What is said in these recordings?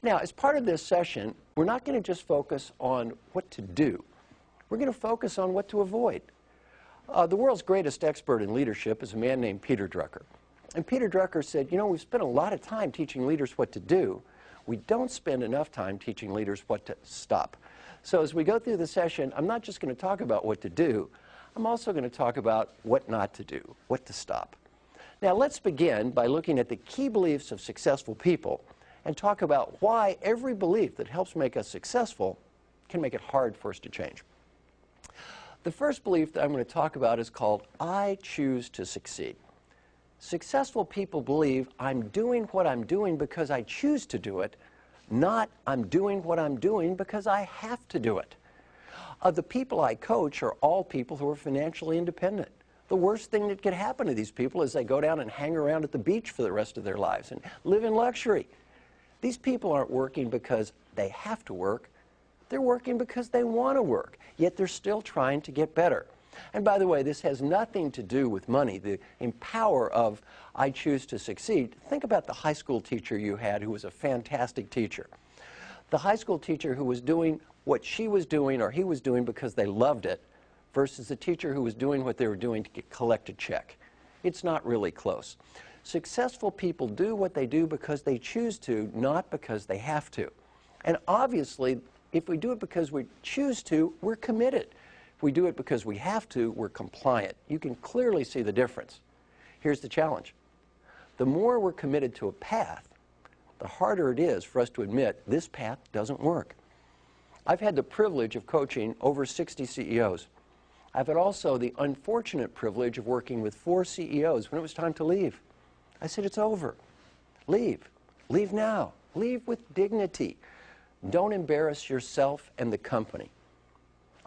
Now, as part of this session, we're not going to just focus on what to do. We're going to focus on what to avoid. The world's greatest expert in leadership is a man named Peter Drucker. And Peter Drucker said, you know, we've spent a lot of time teaching leaders what to do. We don't spend enough time teaching leaders what to stop. So as we go through the session, I'm not just going to talk about what to do. I'm also going to talk about what not to do, what to stop. Now, let's begin by looking at the key beliefs of successful people and talk about why every belief that helps make us successful can make it hard for us to change. The first belief that I'm going to talk about is called I choose to succeed. Successful people believe I'm doing what I'm doing because I choose to do it, not I'm doing what I'm doing because I have to do it. The people I coach are all people who are financially independent. The worst thing that could happen to these people is they go down and hang around at the beach for the rest of their lives and live in luxury. These people aren't working because they have to work. They're working because they want to work, yet they're still trying to get better. And by the way, this has nothing to do with money. The power of I choose to succeed. Think about the high school teacher you had who was a fantastic teacher. The high school teacher who was doing what she was doing or he was doing because they loved it versus the teacher who was doing what they were doing to collect a check. It's not really close. Successful people do what they do because they choose to, not because they have to. And obviously, if we do it because we choose to, we're committed. If we do it because we have to, we're compliant. You can clearly see the difference. Here's the challenge. The more we're committed to a path, the harder it is for us to admit this path doesn't work. I've had the privilege of coaching over 60 CEOs. I've had also the unfortunate privilege of working with 4 CEOs when it was time to leave. I said, it's over. Leave. Leave now. Leave with dignity. Don't embarrass yourself and the company.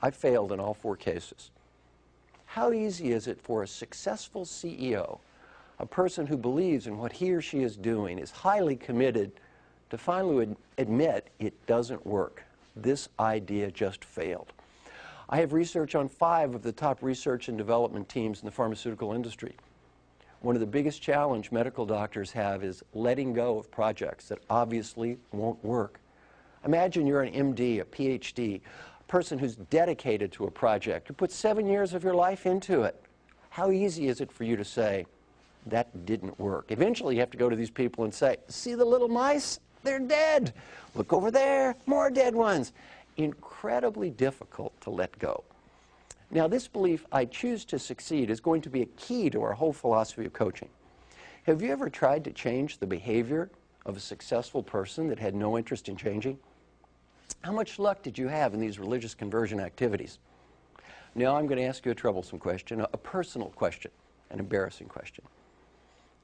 I failed in all 4 cases. How easy is it for a successful CEO, a person who believes in what he or she is doing, is highly committed, to finally admit it doesn't work? This idea just failed. I have research on 5 of the top research and development teams in the pharmaceutical industry. One of the biggest challenges medical doctors have is letting go of projects that obviously won't work. Imagine you're an MD, a PhD, a person who's dedicated to a project. You put 7 years of your life into it. How easy is it for you to say, that didn't work? Eventually you have to go to these people and say, see the little mice? They're dead. Look over there, more dead ones. Incredibly difficult to let go. Now, this belief, I choose to succeed, is going to be a key to our whole philosophy of coaching. Have you ever tried to change the behavior of a successful person that had no interest in changing? How much luck did you have in these religious conversion activities? Now I'm going to ask you a troublesome question, a personal question, an embarrassing question.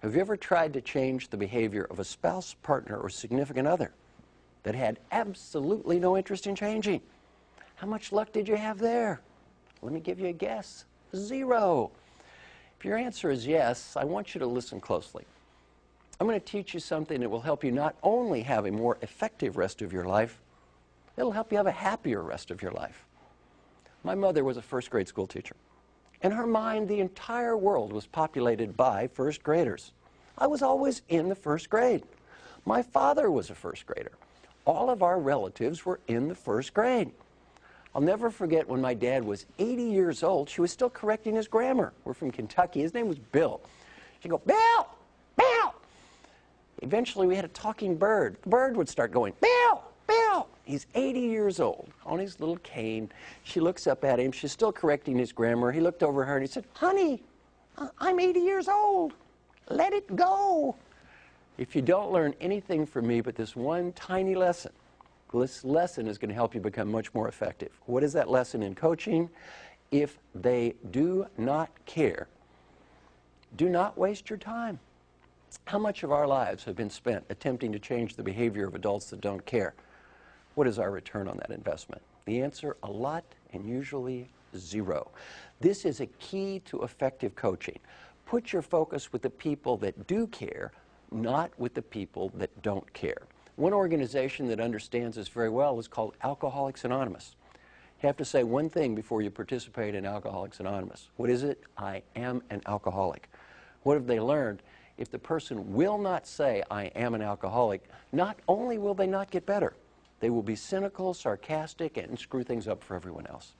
Have you ever tried to change the behavior of a spouse, partner, or significant other that had absolutely no interest in changing? How much luck did you have there? Let me give you a guess. 0. If your answer is yes, I want you to listen closely. I'm going to teach you something that will help you not only have a more effective rest of your life, it'll help you have a happier rest of your life. My mother was a first-grade school teacher. In her mind, the entire world was populated by first graders. I was always in the first grade. My father was a first grader. All of our relatives were in the first grade. I'll never forget when my dad was 80 years old, she was still correcting his grammar. We're from Kentucky. His name was Bill. She'd go, Bill! Bill! Eventually, we had a talking bird. The bird would start going, Bill! Bill! He's 80 years old on his little cane. She looks up at him. She's still correcting his grammar. He looked over her and he said, honey, I'm 80 years old. Let it go. If you don't learn anything from me but this one tiny lesson, this lesson is going to help you become much more effective. What is that lesson in coaching? If they do not care, do not waste your time. How much of our lives have been spent attempting to change the behavior of adults that don't care? What is our return on that investment? The answer, a lot, and usually 0. This is a key to effective coaching. Put your focus with the people that do care, not with the people that don't care. One organization that understands this very well is called Alcoholics Anonymous. You have to say one thing before you participate in Alcoholics Anonymous. What is it? I am an alcoholic. What have they learned? if the person will not say, I am an alcoholic, not only will they not get better, they will be cynical, sarcastic, and screw things up for everyone else.